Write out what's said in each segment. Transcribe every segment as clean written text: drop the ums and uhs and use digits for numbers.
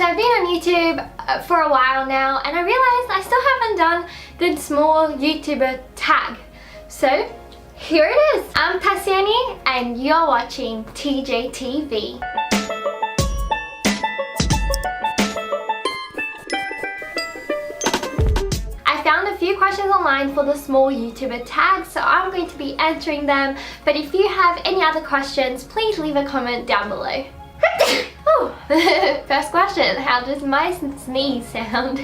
I've been on YouTube for a while now, and I realized I still haven't done the small YouTuber tag. So here it is. I'm Taciane and you're watching TJTV. I found a few questions online for the small YouTuber tag, so I'm going to be answering them. But if you have any other questions, please leave a comment down below. First question, how does my sneeze sound?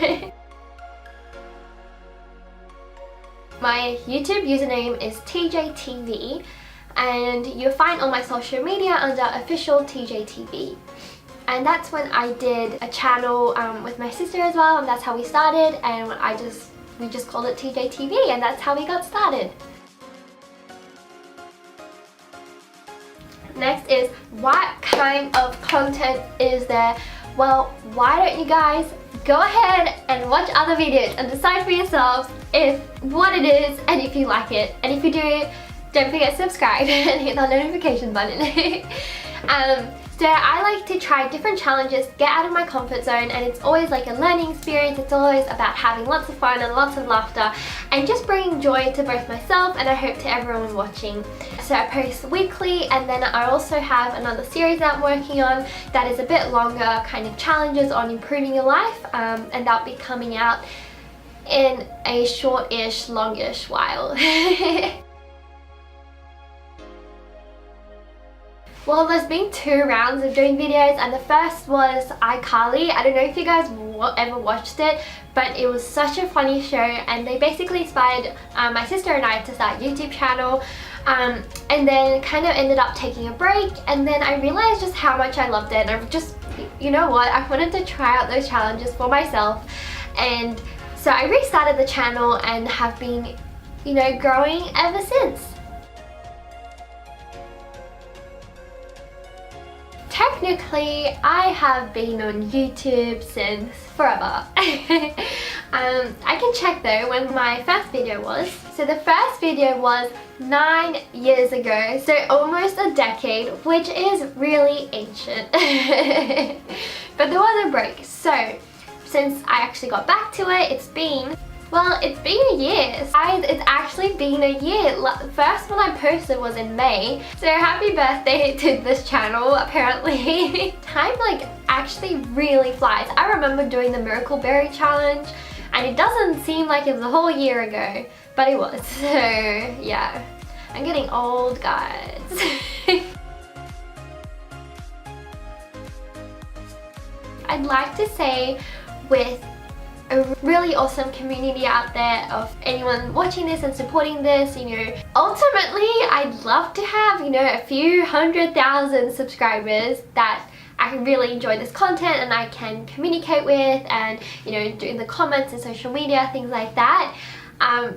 My YouTube username is TJTV, and you'll find all my social media under official TJTV. And that's when I did a channel with my sister as well, and that's how we started, and we just called it TJTV, and that's how we got started. Next is, what kind of content is there? Well, why don't you guys go ahead and watch other videos and decide for yourselves what it is and if you like it. And if you do, don't forget to subscribe and hit the notification button. So I like to try different challenges, get out of my comfort zone, and it's always like a learning experience. It's always about having lots of fun and lots of laughter and just bringing joy to both myself and I hope to everyone watching. So I post weekly, and then I also have another series that I'm working on that is a bit longer, kind of challenges on improving your life, and that'll be coming out in a short-ish, longish while. Well, there's been 2 rounds of doing videos, and the first was iCarly. I don't know if you guys ever watched it, but it was such a funny show, and they basically inspired my sister and I to start a YouTube channel, and then kind of ended up taking a break, and then I realized just how much I loved it, and I just, you know what, I wanted to try out those challenges for myself, and so I restarted the channel and have been, you know, growing ever since. Technically, I have been on YouTube since forever. I can check though when my first video was. So the first video was 9 years ago, so almost a decade, which is really ancient. But there was a break, so since I actually got back to it, it's been a year. Guys, it's actually been a year. The first one I posted was in May. So happy birthday to this channel, apparently. Time actually really flies. I remember doing the Miracle Berry Challenge, and it doesn't seem like it was a whole year ago, but it was. So yeah, I'm getting old, guys. I'd like to say, with a really awesome community out there of anyone watching this and supporting this, you know, ultimately I'd love to have, you know, a few 100,000 subscribers that I can really enjoy this content and I can communicate with, and, you know, do the comments and social media, things like that.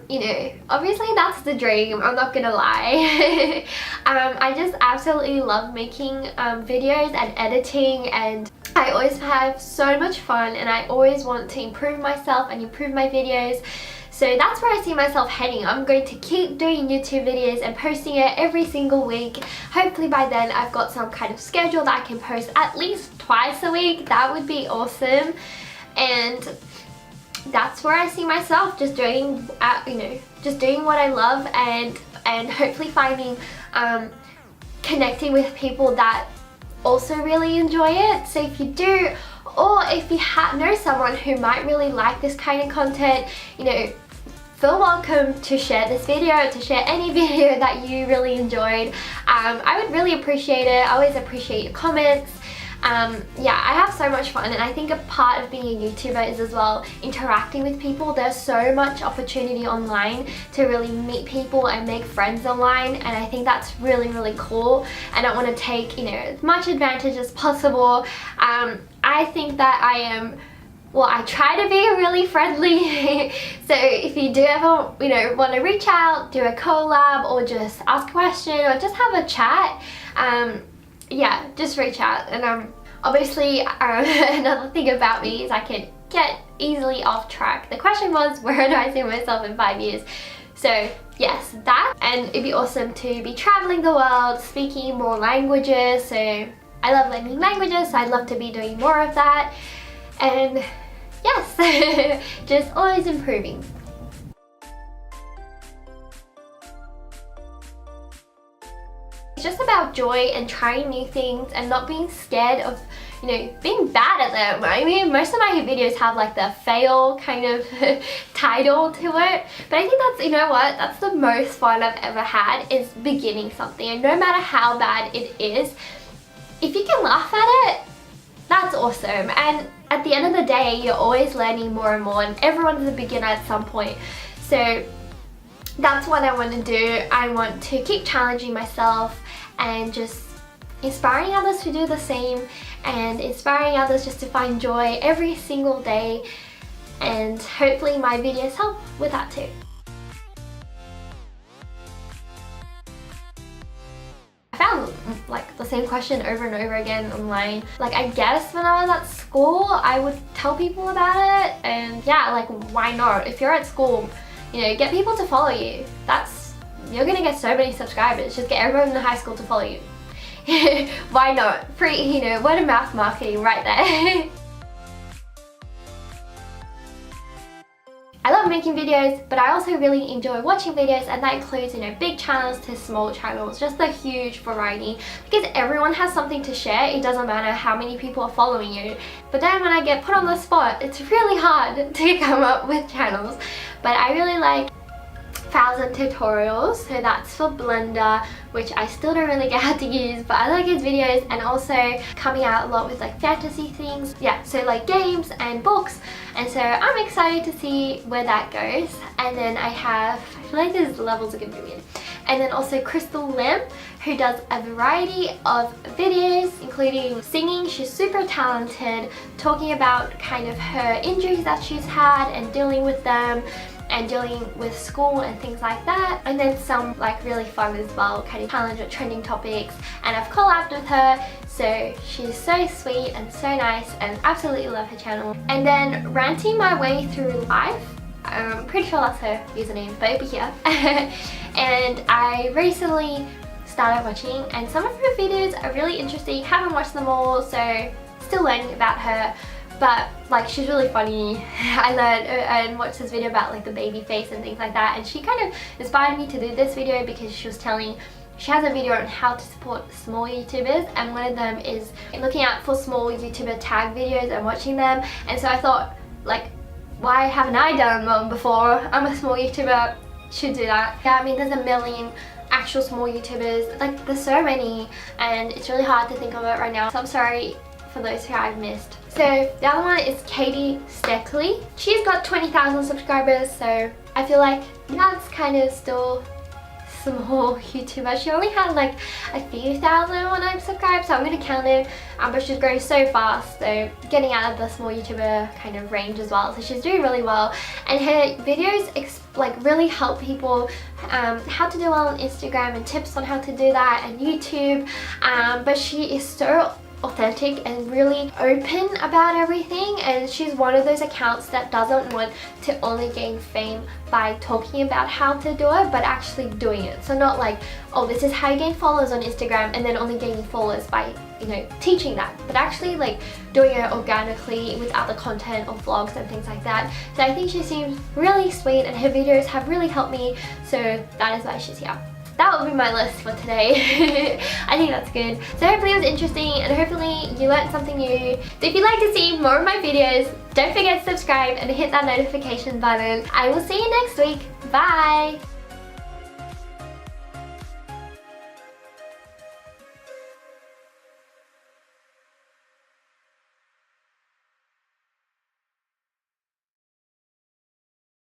You know, obviously that's the dream, I'm not gonna lie. I just absolutely love making videos and editing, and I always have so much fun, and I always want to improve myself and improve my videos. So that's where I see myself heading. I'm going to keep doing YouTube videos and posting it every single week. Hopefully by then I've got some kind of schedule that I can post at least twice a week. That would be awesome. And that's where I see myself just doing, you know, just doing what I love, and hopefully finding, connecting with people that also really enjoy it. So if you do, or if you know someone who might really like this kind of content, you know, feel welcome to share this video, to share any video that you really enjoyed. I would really appreciate it. I always appreciate your comments. Yeah, I have so much fun, and I think a part of being a YouTuber is as well interacting with people. There's so much opportunity online to really meet people and make friends online, and I think that's really, really cool, and I want to take, you know, as much advantage as possible. I think that I am, well, I try to be really friendly. So if you do ever, you know, want to reach out, do a collab, or just ask a question, or just have a chat, yeah, just reach out. And obviously another thing about me is I can get easily off track. The question was, where do I see myself in 5 years? So yes, that, and it'd be awesome to be traveling the world, speaking more languages. So I love learning languages, so I'd love to be doing more of that. And yes, just always improving. It's just about joy and trying new things and not being scared of, you know, being bad at them. I mean, most of my videos have like the fail kind of title to it, but I think that's, you know what, that's the most fun I've ever had, is beginning something. And no matter how bad it is, if you can laugh at it, that's awesome. And at the end of the day, you're always learning more and more, and everyone's a beginner at some point. So that's what I want to do. I want to keep challenging myself and just inspiring others to do the same, and inspiring others just to find joy every single day, and hopefully my videos help with that too. I found like the same question over and over again online. Like, I guess when I was at school I would tell people about it, and yeah, like, why not? If you're at school, you know, get people to follow you. You're gonna get so many subscribers. Just get everyone in the high school to follow you. Why not? Free, you know, word of mouth marketing right there. I love making videos, but I also really enjoy watching videos, and that includes, you know, big channels to small channels, just a huge variety, because everyone has something to share. It doesn't matter how many people are following you. But then when I get put on the spot, it's really hard to come up with channels. But I really like 1000 tutorials, so that's for Blender, which I still don't really get how to use, but I like his videos, and also coming out a lot with like fantasy things, yeah, so like games and books, and so I'm excited to see where that goes. And then I feel like these levels are gonna be weird. And then also Crystal Lim, who does a variety of videos, including singing. She's super talented, talking about kind of her injuries that she's had and dealing with them, and dealing with school and things like that. And then some like really fun as well, kind of challenge or trending topics, and I've collabed with her, so she's so sweet and so nice, and absolutely love her channel. And then Ranting My Way Through Life, I'm pretty sure that's her username, but over here. And I recently started watching, and some of her videos are really interesting. Haven't watched them all, so still learning about her. But like, she's really funny. I learned and watched this video about like the baby face and things like that, and she kind of inspired me to do this video because she was telling, she has a video on how to support small YouTubers, and one of them is looking out for small YouTuber tag videos and watching them. And so I thought, like, why haven't I done one before? I'm a small YouTuber, should do that. Yeah, I mean, there's a million actual small YouTubers, like there's so many, and it's really hard to think of it right now, so I'm sorry for those who I've missed. So the other one is Katie Steckley. She's got 20,000 subscribers, so I feel like that's kind of still small YouTuber. She only had like a few thousand when I subscribed, so I'm gonna count it. But she's growing so fast, so getting out of the small YouTuber kind of range as well. So she's doing really well, and her videos like really help people how to do well on Instagram, and tips on how to do that, and YouTube. But she is so authentic and really open about everything, and she's one of those accounts that doesn't want to only gain fame by talking about how to do it, but actually doing it. So not like, oh, this is how you gain followers on Instagram, and then only gaining followers by, you know, teaching that, but actually like doing it organically with other content or vlogs and things like that. So I think she seems really sweet, and her videos have really helped me, so that is why she's here. That will be my list for today. I think that's good. So hopefully it was interesting, and hopefully you learned something new. So if you'd like to see more of my videos, don't forget to subscribe and hit that notification button. I will see you next week. Bye!